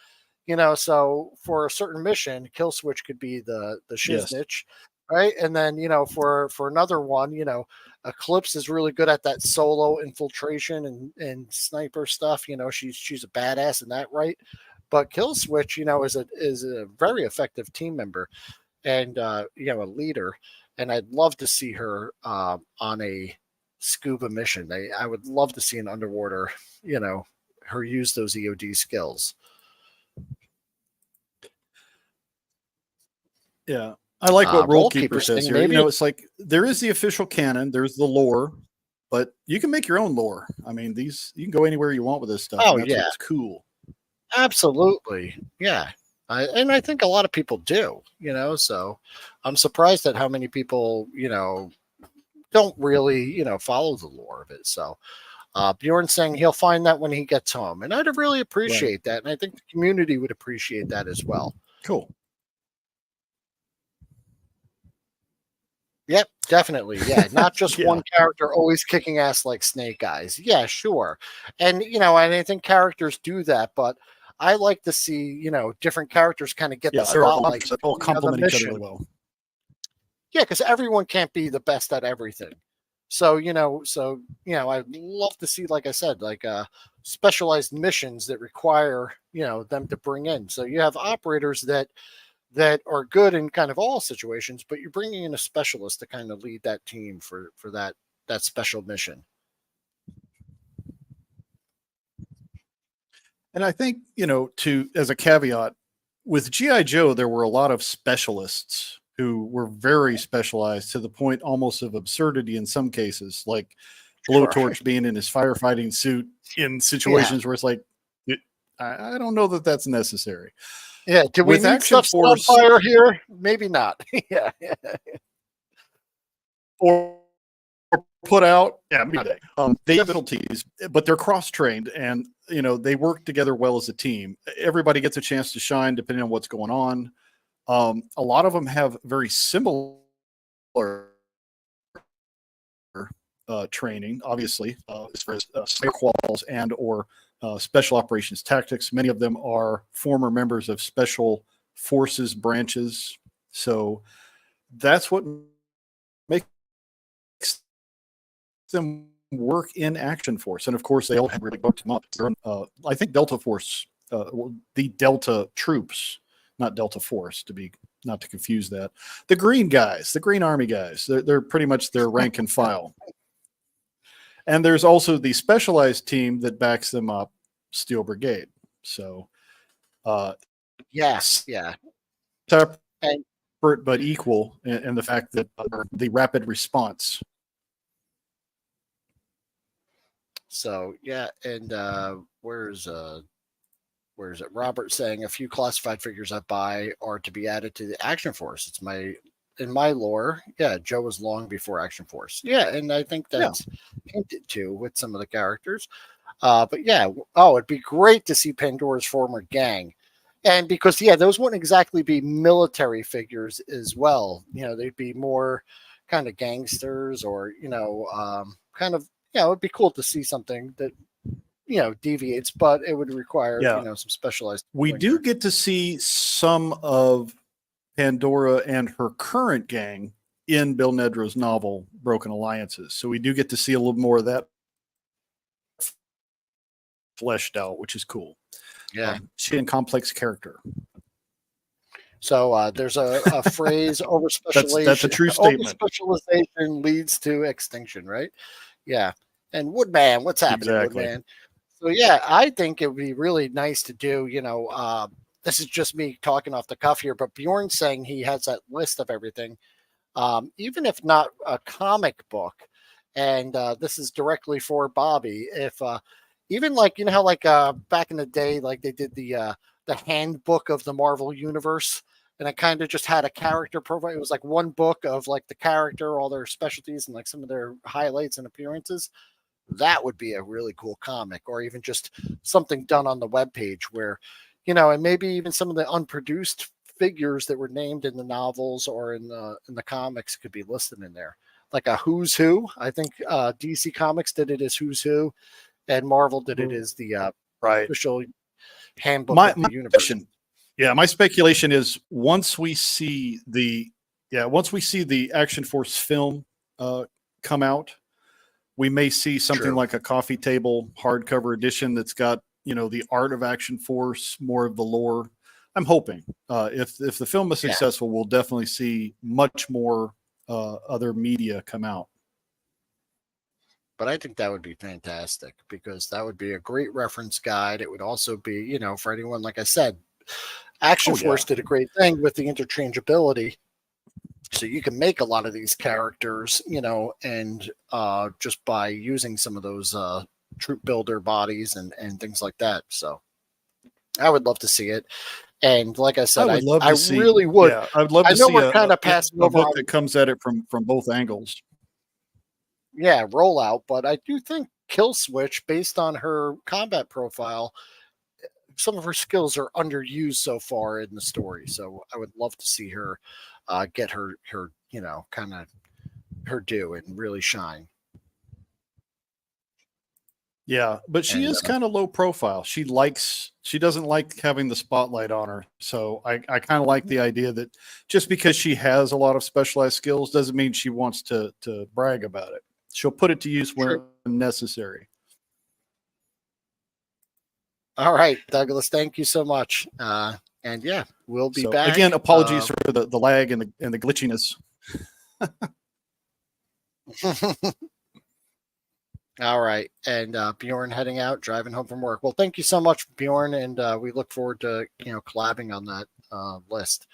S2: so for a certain mission, Kill-Switch could be the shiznitch, right? And then, for another one, Eclipse is really good at that solo infiltration and sniper stuff. She's a badass in that, right? But Kill-Switch, is a very effective team member and a leader, and I'd love to see her on a scuba mission. I would love to see an underwater, her use those EOD skills.
S1: Yeah, I like what Rollkeeper says here. Maybe. It's like there is the official canon, there's the lore, but you can make your own lore. I mean, you can go anywhere you want with this stuff.
S2: Oh,
S1: yeah, it's cool.
S2: Absolutely, yeah. And I think a lot of people do, so I'm surprised at how many people, don't really, follow the lore of it. So Bjorn saying he'll find that when he gets home. And I'd really appreciate that. And I think the community would appreciate that as well.
S1: Cool.
S2: Yep, definitely. Yeah. Not just one character always kicking ass like Snake Eyes. Yeah, sure. And, and I think characters do that, but I like to see, different characters kind of get the spotlight.
S1: All complement each other really well.
S2: Yeah, because everyone can't be the best at everything. So I'd love to see, like I said, like specialized missions that require them to bring in. So you have operators that are good in kind of all situations, but you're bringing in a specialist to kind of lead that team for that special mission.
S1: And I think, as a caveat, with G.I. Joe, there were a lot of specialists who were very specialized to the point almost of absurdity in some cases, like Blowtorch being in his firefighting suit in situations where it's like, I don't know that that's necessary.
S2: Yeah. Do we need stuff on fire here? Maybe not. Yeah.
S1: Or put out, they have abilities, but they're cross-trained, and they work together well as a team. Everybody gets a chance to shine depending on what's going on. A lot of them have very similar training, obviously, as far as quals and or special operations tactics. Many of them are former members of special forces branches, so that's what makes them work in Action Force. And of course, they all have really booked them up. I think Delta Force, the Delta troops, not Delta Force, not to confuse that. The green guys, the Green Army guys, they're pretty much their rank and file. And there's also the specialized team that backs them up, Steel Brigade. So,
S2: yes,
S1: separate but equal in the fact that the rapid response.
S2: So yeah, and where's it? Robert saying a few classified figures I buy are to be added to the Action Force. It's in my lore. Yeah, Joe was long before Action Force. Yeah, and I think that's hinted to with some of the characters. But yeah, it'd be great to see Pandora's former gang. And because those wouldn't exactly be military figures as well. They'd be more kind of gangsters or kind of it'd be cool to see something that deviates, but it would require some specialized.
S1: We do get to see some of Pandora and her current gang in Bill Nedro's novel Broken Alliances, so we do get to see a little more of that fleshed out, which is cool.
S2: Yeah,
S1: she's a complex character.
S2: So there's a phrase: over specialization.
S1: That's a true statement.
S2: Over specialization leads to extinction, right? Yeah. And Woodman, what's happening, Woodman? So yeah, I think it would be really nice to do. This is just me talking off the cuff here, but Bjorn's saying he has that list of everything, even if not a comic book. And this is directly for Bobby. If even like how like back in the day, like they did the handbook of the Marvel Universe. And I kind of just had a character profile. It was like one book of like the character, all their specialties, and like some of their highlights and appearances. That would be a really cool comic, or even just something done on the webpage where, and maybe even some of the unproduced figures that were named in the novels or in the comics could be listed in there. Like a Who's Who. I think DC Comics did it as Who's Who, and Marvel did it as the official handbook of the universe.
S1: My speculation is once we see the Action Force film come out, we may see something like a coffee table hardcover edition that's got the art of Action Force, more of the lore. I'm hoping if the film is successful, we'll definitely see much more other media come out.
S2: But I think that would be fantastic because that would be a great reference guide. It would also be, for anyone, like I said, Action Force did a great thing with the interchangeability. So you can make a lot of these characters, and just by using some of those troop builder bodies and things like that. So I would love to see it. And like I said, I really would.
S1: Yeah, I would love to see
S2: we're kind of passing
S1: a book that comes at it from both angles.
S2: Yeah, Rollout, but I do think Kill-Switch, based on her combat profile, some of her skills are underused so far in the story. So I would love to see her get her kind of her due and really shine.
S1: Yeah, but she is kind of low profile. She doesn't like having the spotlight on her. So I kind of like the idea that just because she has a lot of specialized skills doesn't mean she wants to brag about it. She'll put it to use when necessary.
S2: All right, Douglas, thank you so much. And yeah, we'll be back.
S1: Again, apologies for the lag and the glitchiness.
S2: All right. And Bjorn heading out, driving home from work. Well, thank you so much, Bjorn. And we look forward to, collabing on that list.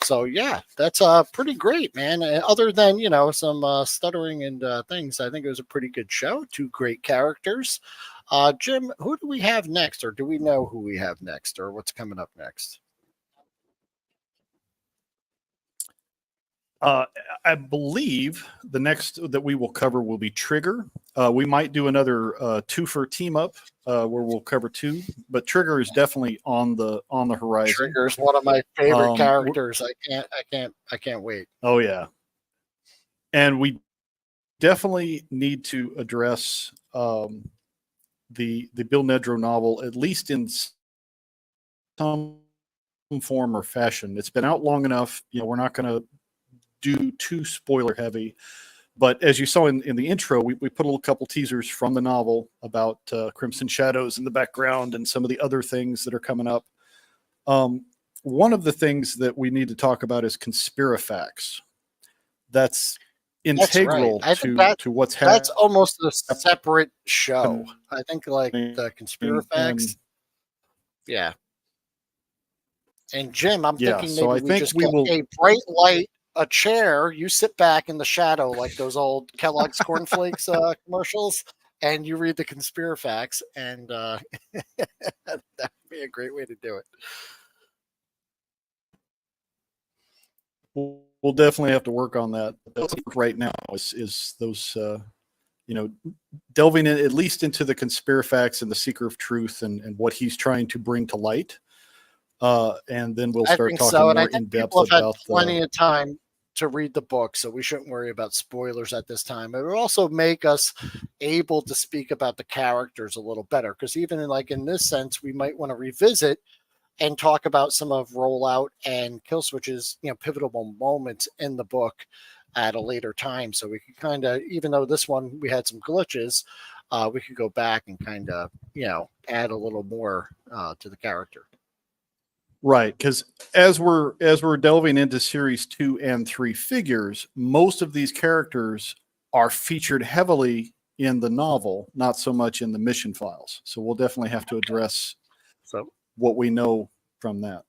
S2: So, yeah, that's pretty great, man. Other than, some stuttering and things, I think it was a pretty good show. 2 great characters. Jim, who do we have next? Or do we know who we have next or what's coming up next?
S1: I believe the next that we will cover will be Trigger. We might do another 2-for team up where we'll cover 2, but Trigger is definitely on the horizon.
S2: Trigger is one of my favorite characters. I can't wait.
S1: Oh yeah, and we definitely need to address the Bill Nedro novel, at least in some form or fashion. It's been out long enough. We're not going to do too spoiler heavy, but as you saw in the intro, we put a couple teasers from the novel about Crimson Shadows in the background and some of the other things that are coming up. One of the things that we need to talk about is Conspirifacts. That's integral to what's happening.
S2: That's almost a separate show. I think like the Conspirifacts. Yeah. And Jim, I'm thinking maybe we just get a bright light, a chair, you sit back in the shadow like those old Kellogg's cornflakes commercials, and you read the Conspirifacts, and that would be a great way to do it.
S1: We'll definitely have to work on that. Right now is those delving in at least into the Conspirifacts and the Seeker of Truth and what he's trying to bring to light. And then we'll start talking more in depth about
S2: plenty of time to read the book, so we shouldn't worry about spoilers at this time. It will also make us able to speak about the characters a little better, because even in this sense, we might want to revisit and talk about some of Rollout and Kill-Switch's pivotal moments in the book at a later time. So we could kind of, even though this one we had some glitches, we could go back and kind of add a little more to the character.
S1: Right, because as we're delving into series 2 and 3 figures, most of these characters are featured heavily in the novel, not so much in the mission files. So we'll definitely have to address what we know from that.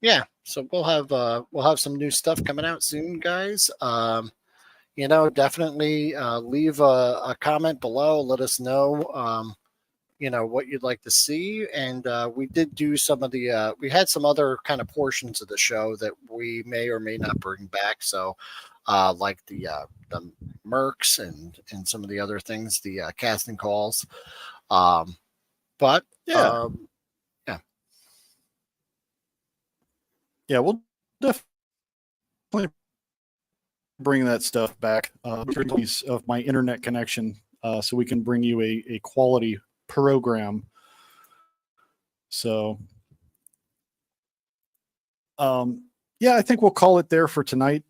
S2: Yeah, so we'll have some new stuff coming out soon, guys. Definitely leave a comment below. Let us know. What you'd like to see. And we did do some of the, we had some other kind of portions of the show that we may or may not bring back. So like the Mercs and some of the other things, the casting calls. But yeah.
S1: Yeah, we'll definitely bring that stuff back. Of my internet connection, so we can bring you a quality program. So yeah, I think we'll call it there for tonight,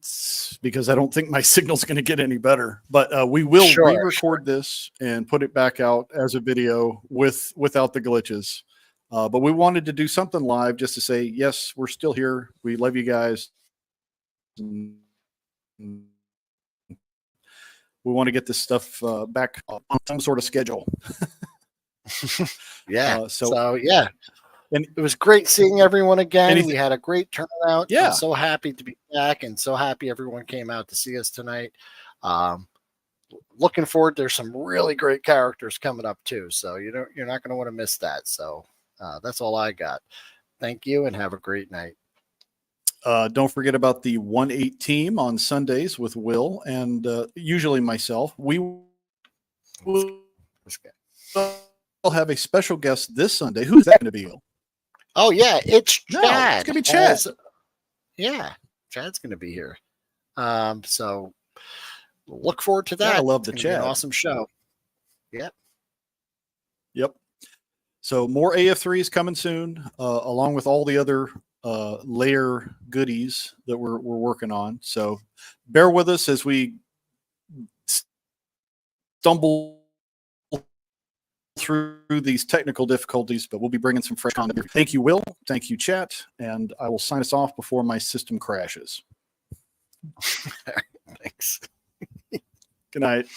S1: because I don't think my signal's going to get any better, but we will re-record this and put it back out as a video without the glitches. But we wanted to do something live just to say, yes, we're still here. We love you guys. We want to get this stuff back on some sort of schedule.
S2: Yeah. So yeah, and it was great seeing everyone again. We had a great turnout.
S1: Yeah.
S2: I'm so happy to be back, and so happy everyone came out to see us tonight. Looking forward. There's some really great characters coming up too, so you're not going to want to miss that. So that's all I got. Thank you, and have a great night.
S1: Don't forget about the 1-8 team on Sundays with Will and usually myself. We will have a special guest this Sunday. Who's that going to be?
S2: Oh yeah, it's Chad.
S1: It's going to be Chad.
S2: Yeah, Chad's going to be here. So look forward to that.
S1: I love the Chad.
S2: An awesome show. Yep.
S1: Yep. So more AF3s coming soon, along with all the other layer goodies that we're working on. So bear with us as we stumble through these technical difficulties, but we'll be bringing some fresh content. Thank you, Will. Thank you, chat. And I will sign us off before my system crashes.
S2: Thanks.
S1: Good night.